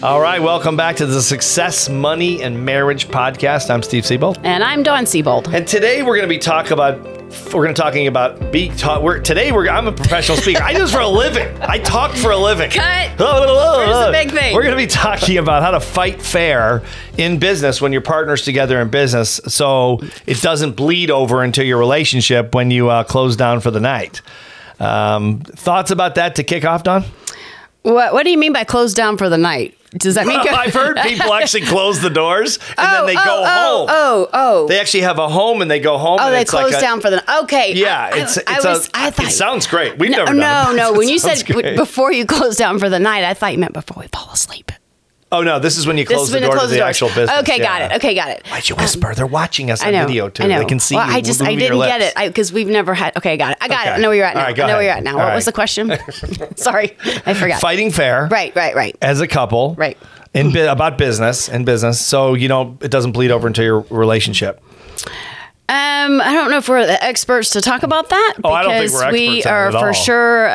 All right, welcome back to the Success, Money, and Marriage podcast. I'm Steve Siebold. And I'm Dawn Siebold. And today we're going to be talking about I'm a professional speaker. I do this for a living. I talk for a living. Cut. Here's the big thing. We're going to be talking about how to fight fair in business when your partner's together in business, so it doesn't bleed over into your relationship when you close down for the night. Thoughts about that to kick off, Dawn? What do you mean by close down for the night? Does that mean I've heard people actually close the doors and then they go home. They actually have a home and they go home. Oh, and they it's close down for the night. Okay. Yeah, I thought it sounds great. We've never done it. No. When you said great. before you close down for the night, I thought you meant before we fall asleep. Oh, no, this is when you close the door to the actual business. Okay, got it. Why'd you whisper? They're watching us on video, too. I know. They can see well, you. I didn't get it because we've never had. Okay, got it. I got it. I know where you're at now. All right, go I know where ahead. you're at now. What was the question? Sorry, I forgot. Fighting fair. Right. As a couple. Right. About business, so, it doesn't bleed over into your relationship. I don't know if we're the experts to talk about that. Oh, I don't think we're experts we on are it at for all. sure.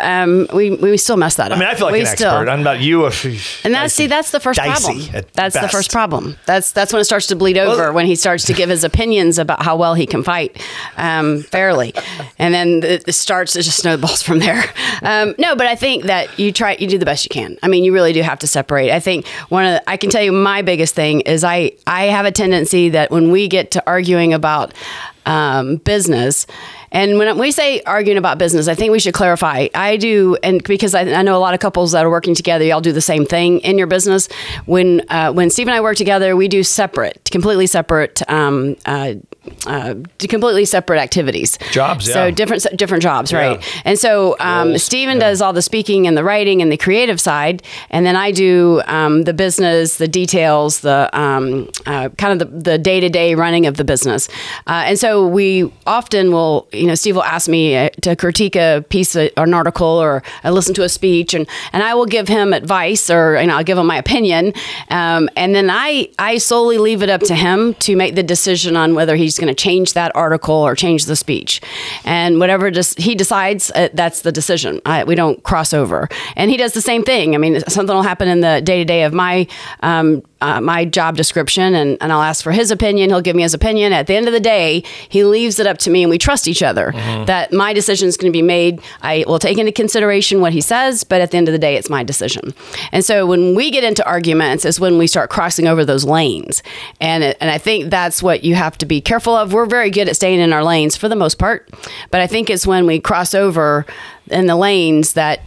We still mess that up. I mean, I feel like an expert. I'm not you. And that's the first problem. That's the first problem. That's when it starts to bleed over, when he starts to give his opinions about how well he can fight fairly, and then it just snowballs from there. No, but I think that you do the best you can. I mean, you really do have to separate. I think I can tell you my biggest thing is I have a tendency that when we get to arguing about business. And when we say arguing about business, I think we should clarify. I do, and because I know a lot of couples that are working together, y'all do the same thing in your business. When Steve and I work together, we do completely separate activities. Jobs, yeah. So different jobs, right? Yeah. And so Steven does all the speaking and the writing and the creative side, and then I do the business, the details, the kind of the day-to-day running of the business. And so we often will, Steve will ask me to critique a piece or an article, or I listen to a speech, and I will give him advice, or I'll give him my opinion, and then I solely leave it up to him to make the decision on whether he's going to change that article or change the speech. And whatever he decides, that's the decision. We don't cross over. And he does the same thing. I mean, something will happen in the day-to-day of my job description, and I'll ask for his opinion. He'll give me his opinion. At the end of the day, he leaves it up to me, and we trust each other that my decision is going to be made. I will take into consideration what he says, but at the end of the day, it's my decision. And so when we get into arguments is when we start crossing over those lanes. And I think that's what you have to be careful of. We're very good at staying in our lanes for the most part, but I think it's when we cross over in the lanes that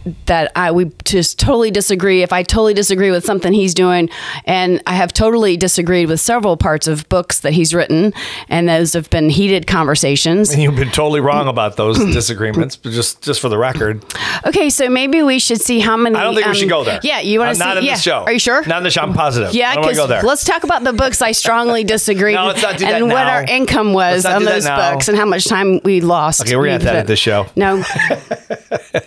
we just totally disagree. If I totally disagree with something he's doing, and I have totally disagreed with several parts of books that he's written, and those have been heated conversations. And you've been totally wrong about those disagreements, but just for the record. Okay, so maybe we should see how many. I don't think we should go there. Yeah, you want to see? Not in the show. Are you sure? Not in the show. I'm positive. Yeah, I don't want to go there. Let's talk about the books I strongly disagreed No, let's not do that and now. what our income was on those books and how much time we lost. Okay, we're going to have to edit this show. No.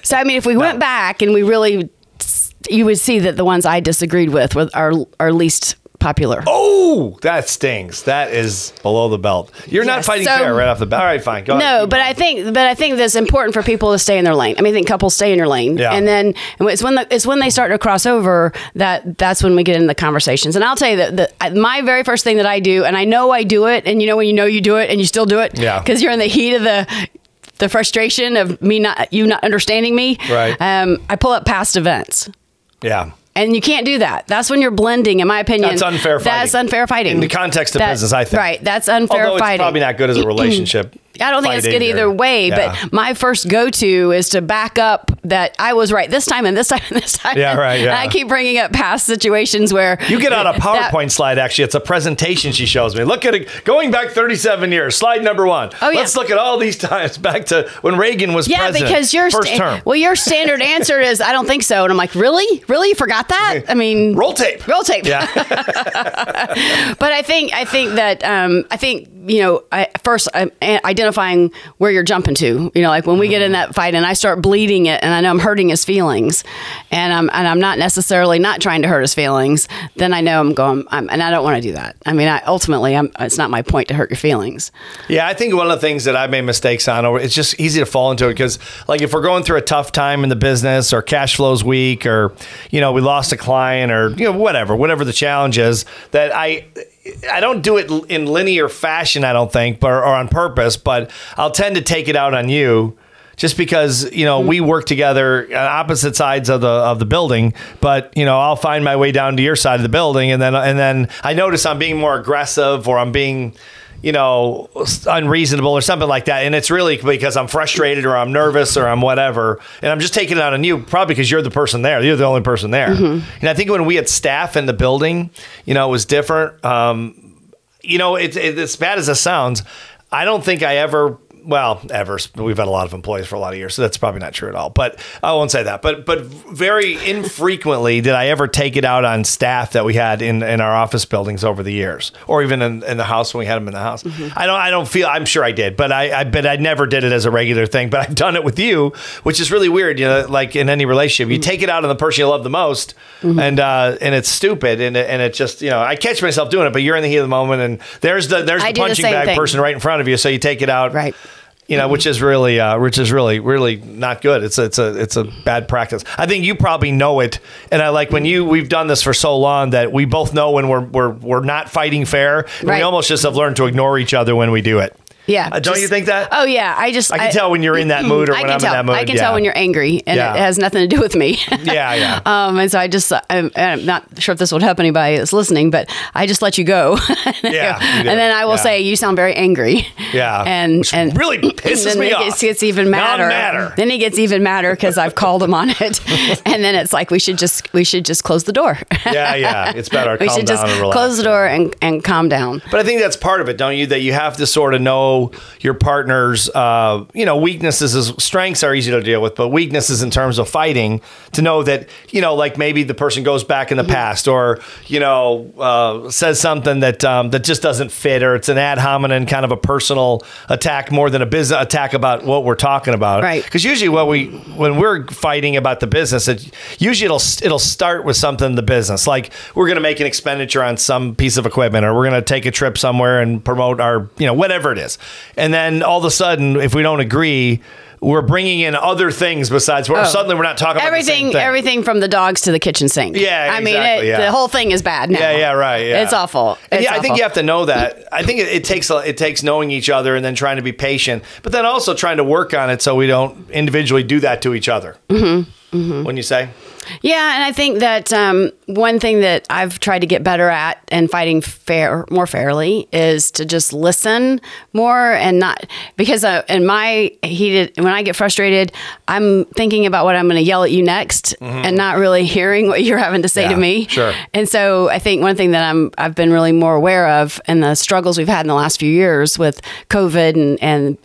So, I mean, if we went back and you would see that the ones I disagreed with are least popular. Oh, that stings. That is below the belt. You're not fighting fair right off the bat. All right, fine. Go ahead. No, but I think that's important for people to stay in their lane. I mean, I think couples stay in your lane, and then it's when they start to cross over that's when we get into the conversations. And I'll tell you that my very first thing that I do, and I know I do it, and when you do it and you still do it, because you're in the heat of the frustration of you not understanding me. Right. I pull up past events. Yeah. And you can't do that. That's when you're blending, in my opinion. That's unfair fighting. That's unfair fighting. In the context of business, I think. Right. That's unfair Although fighting. It's probably not good as a relationship. I don't think it's good either way, but my first go-to is to back up that I was right this time and this time and this time. Yeah, right, yeah. And I keep bringing up past situations where... You get on a PowerPoint slide, actually. It's a presentation she shows me. Look at it. Going back 37 years, slide number 1. Oh, yeah. Let's look at all these times back to when Reagan was president. Yeah, because first term. Well, your standard answer is, I don't think so. And I'm like, really? Really? You forgot that? I mean... Roll tape. Roll tape. Yeah. But I think that, first identify identifying where you're jumping to. Like when we get in that fight and I start bleeding it and I know I'm hurting his feelings and I'm not necessarily not trying to hurt his feelings, then I know and I don't want to do that. I mean, ultimately, it's not my point to hurt your feelings. Yeah, I think one of the things that I made mistakes on, it's just easy to fall into it because, like, if we're going through a tough time in the business or cash flow's weak or, we lost a client or, whatever the challenge is, that I don't do it in linear fashion, I don't think, or on purpose, but I'll tend to take it out on you. Just because, we work together on opposite sides of the building, but, I'll find my way down to your side of the building. And then I notice I'm being more aggressive or I'm being, unreasonable or something like that. And it's really because I'm frustrated or I'm nervous or I'm whatever. And I'm just taking it out on you, probably because you're the person there. You're the only person there. And I think when we had staff in the building, it was different. It's as bad as it sounds. I don't think I ever. We've had a lot of employees for a lot of years, so that's probably not true at all. But I won't say that. But very infrequently did I ever take it out on staff that we had in our office buildings over the years, or even in the house when we had them in the house. I don't feel. I'm sure I did, but I never did it as a regular thing. But I've done it with you, which is really weird. Like in any relationship, you take it out on the person you love the most, and it's stupid, and it just I catch myself doing it. But you're in the heat of the moment, and there's the punching bag person right in front of you, so you take it out. Right. Which is really not good. It's a bad practice. I think you probably know it, and I like when we've done this for so long that we both know when we're not fighting fair. And we almost just have learned to ignore each other when we do it. Yeah. Don't you think that? Oh, yeah. I can tell when you're in that mood or when I'm in that mood. I can tell when you're angry, and it has nothing to do with me. Yeah. And so I'm not sure if this would help anybody that's listening, but I just let you go. And then I will say, you sound very angry. Yeah. And really pisses me off. It gets even madder. Then he gets even madder because I've called him on it. And then it's like, we should just close the door. Yeah. It's better. We should just close the door and calm down. But I think that's part of it, don't you? That you have to sort of know your partner's, weaknesses. Strengths are easy to deal with, but weaknesses in terms of fighting, to know that, like maybe the person goes back in the past or, says something that just doesn't fit, or it's an ad hominem kind of a personal attack more than a business attack about what we're talking about. Right. Because usually when we're fighting about the business, it'll start with something in the business. Like we're going to make an expenditure on some piece of equipment, or we're going to take a trip somewhere and promote our, whatever it is. And then all of a sudden, if we don't agree, we're bringing in other things besides. Suddenly, we're not talking about the same thing. Everything from the dogs to the kitchen sink. Yeah, exactly. The whole thing is bad now. Yeah, right. Yeah. It's awful. I think you have to know that. I think it takes knowing each other and then trying to be patient, but then also trying to work on it so we don't individually do that to each other. Wouldn't you say? Yeah, and I think that one thing that I've tried to get better at and fighting more fairly is to just listen more, and not because when I get frustrated, I'm thinking about what I'm going to yell at you next, and not really hearing what you're having to say to me. Sure. And so I think one thing that I've been really more aware of, and the struggles we've had in the last few years with COVID and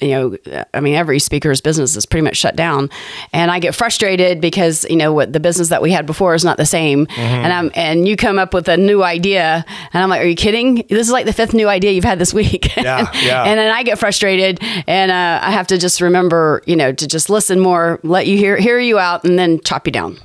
every speaker's business is pretty much shut down, and I get frustrated because what the business that we had before is not the same. And you come up with a new idea, and I'm like, are you kidding? This is like the 5th new idea you've had this week. Yeah. And then I get frustrated, and I have to just remember, to just listen more, let you hear you out, and then chop you down.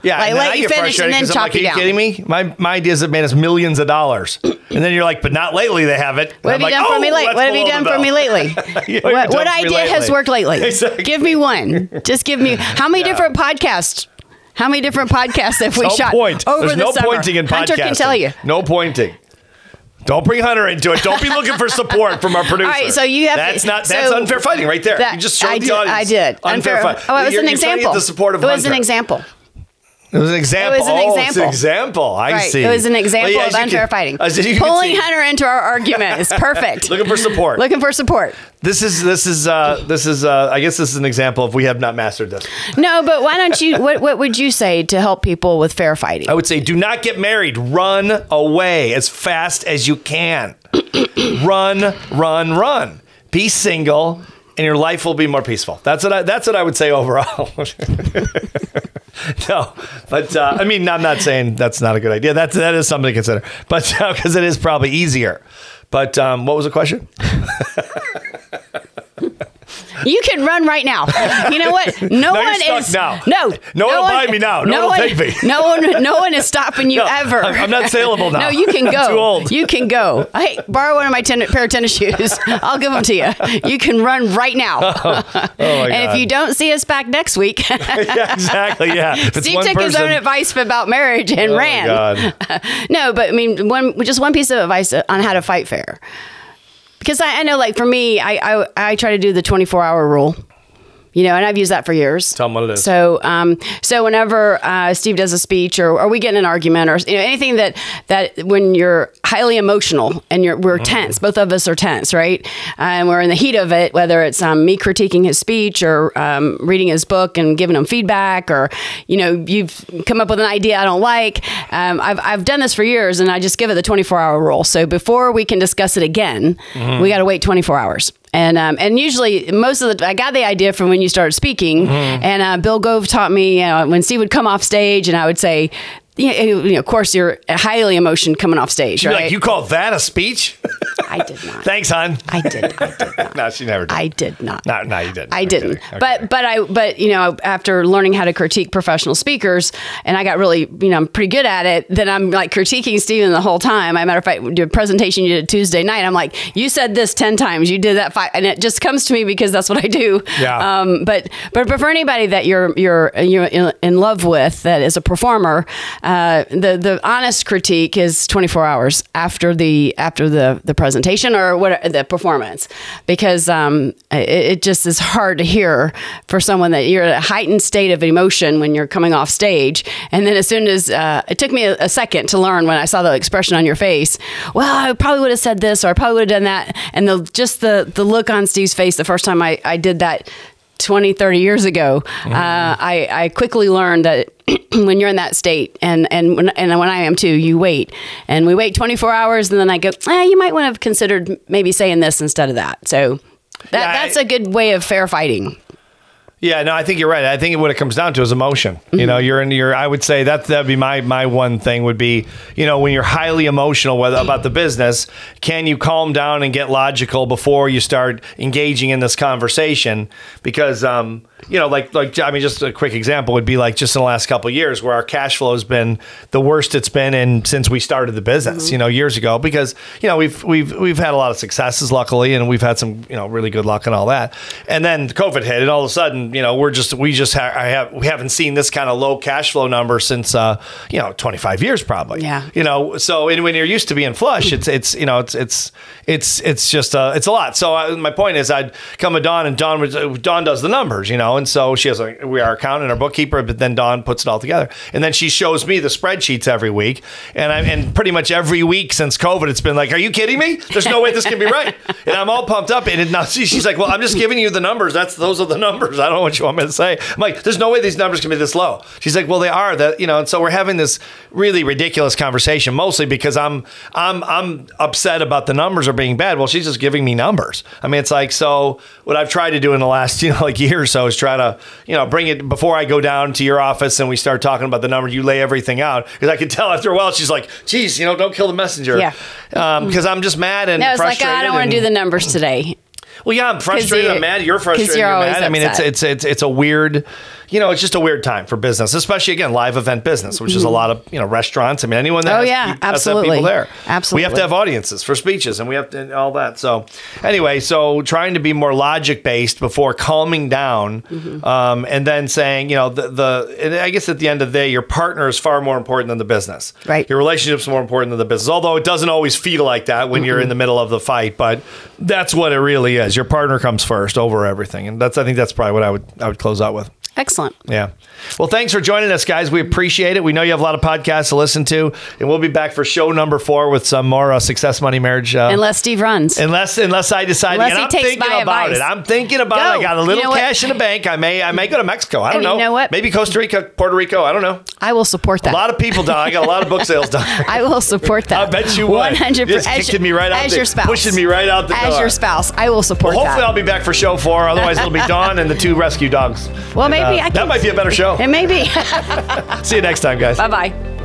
Yeah, like, let you finish and then chop you down. Are you kidding me? My ideas have made us millions of dollars. And then you're like, but not lately they haven't. What have you done for me lately? What have you done for me lately? What idea has worked lately? Exactly. Give me one. Just give me. How many different podcasts? How many different podcasts have we shot over the summer? There's no pointing in podcasting. Hunter can tell you. No pointing. Don't bring Hunter into it. Don't be looking for support from our producer. All right, so you have that's unfair fighting right there. You just showed the audience. I did. Unfair fighting. Oh, it was an example. The support of It was an example. It was an example. It's an example. I see. It was an example of unfair fighting. Pulling Hunter into our argument is perfect. Looking for support. This is. I guess this is an example of we have not mastered this. No, but why don't you? What would you say to help people with fair fighting? I would say, do not get married. Run away as fast as you can. Run. Be single, and your life will be more peaceful. That's what I would say overall. No, but I'm not saying that's not a good idea. That is something to consider, but because it is probably easier. But what was the question? You can run right now. You know what? No you're one stuck is now. No one will buy me now. No one will take me. No one is stopping you ever. I'm not saleable now. No, you can go. I'm too old. You can go. Hey, borrow one of my pair of tennis shoes. I'll give them to you. You can run right now. Oh my God. And if you don't see us back next week, yeah, exactly. Yeah. Steve took his own advice about marriage and ran. God. No, but I mean, just one piece of advice on how to fight fair. Because I know, like for me, I try to do the 24-hour rule. You know, and I've used that for years. Tell them what it is. So, so whenever Steve does a speech, or we get in an argument, or anything that when you're highly emotional and we're tense, both of us are tense, right? And we're in the heat of it, whether it's me critiquing his speech or reading his book and giving him feedback, or you've come up with an idea I don't like. I've done this for years, and I just give it the 24-hour rule. So before we can discuss it again, we got to wait 24 hours. And usually I got the idea from when you started speaking, and Bill Gove taught me, when Steve would come off stage and I would say, of course you're highly emotional coming off stage, right? Like, you call that a speech? I did not. Thanks, hon. I did not. No, she never did. I did not. No, you didn't. I didn't. Okay. But after learning how to critique professional speakers, and I got really, I'm pretty good at it, then I'm like critiquing Steven the whole time. As a matter of fact, do a presentation you did Tuesday night, I'm like, you said this 10 times, you did that 5, and it just comes to me because that's what I do. Yeah. But for anybody that you're in love with, that is a performer, the honest critique is 24 hours after the presentation or the performance, because it just is hard to hear for someone that you're at a heightened state of emotion when you're coming off stage, and then as soon as it took me a second to learn when I saw the expression on your face, well, I probably would have said this, or I probably would have done that, and the look on Steve's face the first time I did that 20, 30 years ago, I quickly learned that when you're in that state, and when I am too, you wait. And we wait 24 hours, and then I go, you might want to have considered maybe saying this instead of that. So that's a good way of fair fighting. Yeah, no, I think you're right. I think what it comes down to is emotion. I would say that'd be my one thing would be, when you're highly emotional about the business, can you calm down and get logical before you start engaging in this conversation? Because, just a quick example would be like just in the last couple of years where our cash flow has been the worst it's been since we started the business, years ago, because, we've had a lot of successes, luckily, and we've had some, really good luck and all that. And then COVID hit, and all of a sudden, we haven't seen this kind of low cash flow number since 25 years probably. Yeah. So when you're used to being flush, it's just it's a lot. So my point is, I'd come with Dawn, and Dawn does the numbers, and so she has we are accountant, our bookkeeper, but then Dawn puts it all together, and then she shows me the spreadsheets every week, and pretty much every week since COVID, it's been like, are you kidding me? There's no way this can be right, and I'm all pumped up, and now she's like, well, I'm just giving you the numbers. Those are the numbers. I don't know what you want me to say. I'm like, there's no way these numbers can be this low. She's like, well, they are. And so we're having this really ridiculous conversation, mostly because I'm upset about the numbers are being bad. Well, she's just giving me numbers. I mean, it's like, so what I've tried to do in the last, year or so is try to, bring it before I go down to your office and we start talking about the numbers, you lay everything out. Because I could tell after a while, she's like, geez, don't kill the messenger. Yeah. Because I'm just mad and frustrated. Like, I don't want to do the numbers today. Well, yeah, I'm frustrated. I'm mad. You're frustrated. You're mad. I mean, it's a weird, it's just a weird time for business, especially again, live event business, which is a lot of, restaurants. I mean, anyone that has to have people there. Absolutely. We have to have audiences for speeches, and we have to all that. So anyway, trying to be more logic based before calming down, and then saying, and I guess at the end of the day, your partner is far more important than the business. Right. Your relationship's more important than the business, although it doesn't always feel like that when you're in the middle of the fight, but that's what it really is. Your partner comes first over everything. And I think that's probably what I would close out with. Excellent. Yeah. Well, thanks for joining us, guys. We appreciate it. We know you have a lot of podcasts to listen to, and we'll be back for show number 4 with some more Success Money Marriage. Unless Steve runs. Unless I decide. Unless and he I'm takes thinking my about advice. it. I'm thinking about it. I got a little cash in the bank. I may go to Mexico. I don't know. You know what? Maybe Costa Rica, Puerto Rico. I don't know. I will support that. A lot of people done. I got a lot of book sales done. I will support that. I bet you would. 100%. Just kicking me right out as there, your spouse. pushing me right out the door. As your spouse, I will support that. Hopefully I'll be back for show 4. Otherwise it'll be Dawn and the 2 rescue dogs. Well, maybe that might be a better show. It may be. See you next time, guys. Bye-bye.